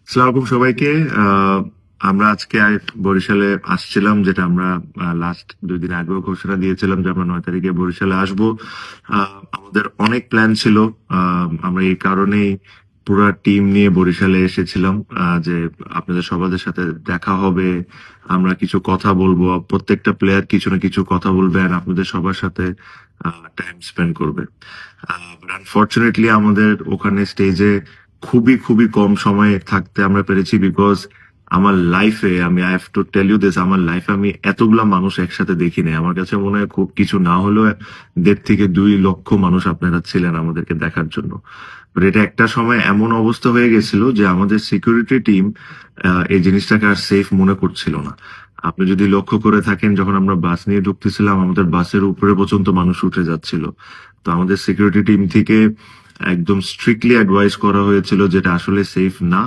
আসসালামু আলাইকুম সবাইকে। আমরা আজকে বরিশালে আসছিলাম, যেটা আমরা লাস্ট 2 দিন আগেও ঘোষণা দিয়েছিলাম যে আমরা 9 তারিখে বরিশালে আসব। আমাদের অনেক প্ল্যান ছিল। আমরা এই কারণেই পুরা টিম নিয়ে বরিশালে এসেছিলাম, যে আপনাদের সবার সাথে দেখা হবে, আমরা কিছু কথা বলবো, প্রত্যেকটা প্লেয়ার কিছু না কিছু কথা বলবে আর আপনাদের সবার সাথে টাইম স্পেন্ড করবে। আনফর্চুনেটলি আমাদের ওখানে স্টেজে খুবই খুবই কম সময় থাকতে আমরা পেরেছি, বিকজ আমার লাইফে, আমি I have to tell you this, আমার লাইফে আমি এতগুলা মানুষ একসাথে দেখি নাই। আমার কাছে মনে হয় খুব কিছু না হলেও 1.5 থেকে 2 লক্ষ মানুষ আপনারা ছিলেন আমাদেরকে দেখার জন্য। But এটা একটা সময় এমন অবস্থা হয়ে গেছিল যে আমাদের সিকিউরিটি টিম এই জিনিসটাকে আর সেফ মনে করছিল না। আপনি যদি লক্ষ্য করে থাকেন, যখন আমরা বাস নিয়ে ঢুকতেছিলাম আমাদের বাসের উপরে পর্যন্ত মানুষ উঠে যাচ্ছিল। তো আমাদের সিকিউরিটি টিম থেকে একদম স্ট্রিক্টলি অ্যাডভাইস করা হয়েছিল যেটা আসলে সেফ না।